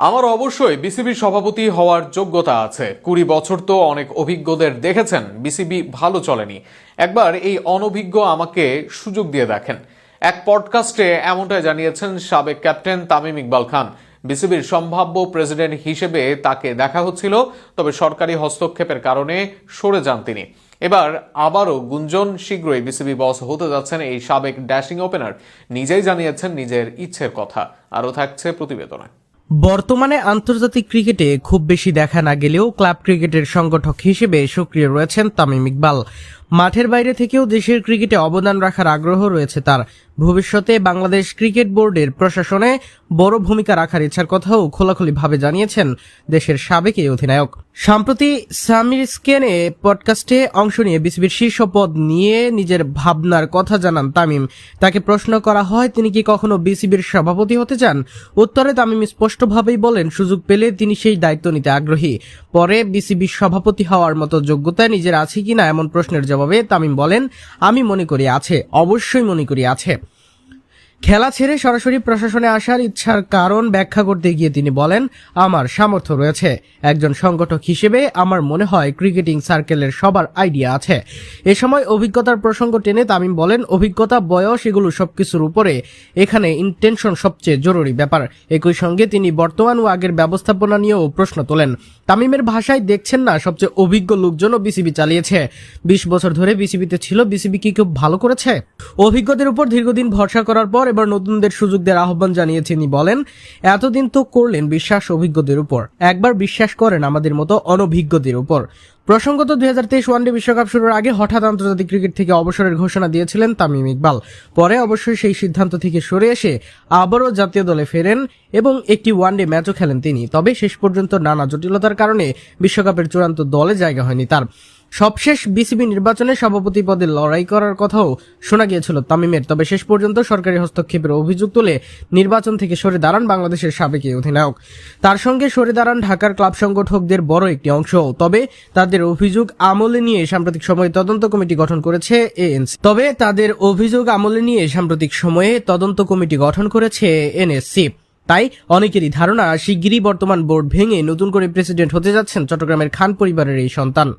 আমার অবশ্যই বিসিবির সভাপতি হওয়ার যোগ্যতা আছে। 20 বছর তো অনেক অভিজ্ঞদের দেখেছেন, বিসিবি ভালো চলেনি। একবার এই অনভিজ্ঞ আমাকে সুযোগ দিয়ে দেখেন। এক পডকাস্টে এমনটাই জানিয়েছেন সাবেক ক্যাপ্টেন তামিম ইকবাল খান। বিসিবির সম্ভাব্য প্রেসিডেন্ট হিসেবে তাকে দেখা হচ্ছিল, তবে সরকারি হস্তক্ষেপের কারণে সরে যান তিনি। এবার আবারও গুঞ্জন, শীঘ্রই বিসিবি বস হতে যাচ্ছেন এই সাবেক ড্যাশিং ওপেনার। নিজেই জানিয়েছেন নিজের ইচ্ছের কথা। আরও থাকছে প্রতিবেদনে। বর্তমানে আন্তর্জাতিক ক্রিকেটে খুব বেশি দেখা না গেলেও ক্লাব ক্রিকেটের সংগঠক হিসেবে সক্রিয় রয়েছেন তামিম ইকবাল। মাঠের বাইরে থেকেও দেশের ক্রিকেটে অবদান রাখার আগ্রহ রয়েছে তার। ভবিষ্যতে বাংলাদেশ ক্রিকেট বোর্ডের প্রশাসনে বড় ভূমিকা রাখার ইচ্ছার কথাও খোলাখুলিভাবে জানিয়েছেন দেশের সাবেক এই অধিনায়ক। সম্প্রতি সামির স্কেনে পডকাস্টে অংশ নিয়ে বিসিবির শীর্ষ পদ নিয়ে নিজের ভাবনার কথা জানান তামিম। তাকে প্রশ্ন করা হয় তিনি কি কখনো বিসিবির সভাপতি হতে চান। উত্তরে তামিম স্পষ্টভাবেই বলেন সুযোগ পেলে তিনি সেই দায়িত্ব নিতে আগ্রহী। পরে বিসিবির সভাপতি হওয়ার মতো যোগ্যতা নিজের আছে কিনা এমন প্রশ্নের জবাবে তামিম বলেন, আমি মনে করি আছে, অবশ্যই মনে করি আছে। খেলা ছেড়ে সরাসরি প্রশাসনে আসার ইচ্ছার কারণ ব্যাখ্যা করতে গিয়ে তিনি বলেন, আমার সামর্থ্য রয়েছে। একজন সংগঠক হিসেবে আমার মনে হয় ক্রিকেটিং সার্কেলের সবার আইডিয়া আছে। এ সময় অভিজ্ঞতার প্রসঙ্গ টেনে তামিম বলেন, অভিজ্ঞতা, বয়স এগুলো সবকিছুর উপরে এখানে ইন্টেনশন সবচেয়ে জরুরি ব্যাপার। একই সঙ্গে তিনি বর্তমান ও আগের ব্যবস্থাপনা নিয়েও প্রশ্ন তোলেন। তামিমের ভাষায়, দেখছেন না সবচেয়ে অভিজ্ঞ লোকজনও বিসিবি চালিয়েছে, 20 বছর ধরে বিসিবিতে ছিল, বিসিবি কি খুব ভালো করেছে? অভিজ্ঞদের উপর দীর্ঘদিন ভরসা করার পর এবার নতুনদের সুযোগ দেওয়ার আহ্বান জানিয়ে তিনি বলেন, এতদিন তো করলেন বিশ্বাস অভিজ্ঞদের উপর, একবার বিশ্বাস করেন আমাদের মতো অনভিজ্ঞদের উপর। প্রসঙ্গত 2023 ওয়ানডে বিশ্বকাপ শুরুর আগে হঠাৎ আন্তর্জাতিক ক্রিকেট থেকে অবসরের ঘোষণা দিয়েছিলেন তামিম ইকবাল। পরে অবশ্যই সেই সিদ্ধান্ত থেকে সরে এসে আবারও জাতীয় দলে ফেরেন এবং একটি ওয়ানডে ম্যাচও খেলেন তিনি। তবে শেষ পর্যন্ত নানা জটিলতার কারণে বিশ্বকাপের চূড়ান্ত দলে জায়গা হয়নি তার। সবশেষ বিসিবি নির্বাচনে সভাপতি পদে লড়াই করার কথাও শোনা গিয়েছিল তামিমের, তবে শেষ পর্যন্ত সরকারি হস্তক্ষেপের অভিযোগ তুলে নির্বাচন থেকে সরে দাঁড়ান বাংলাদেশের সাবেক অধিনায়ক। তার সঙ্গে সরে দাঁড়ান ঢাকার ক্লাব সংগঠকদের বড় একটি অংশ। তবে তাদের অভিযোগ আমলে নিয়ে সাম্প্রতিক সময়ে তদন্ত কমিটি গঠন করেছে এএনসি। তাই অনেকেরই ধারণা শিগগিরই বর্তমান বোর্ড ভেঙে নতুন করে প্রেসিডেন্ট হতে যাচ্ছেন চট্টগ্রামের খান পরিবারের এই সন্তান।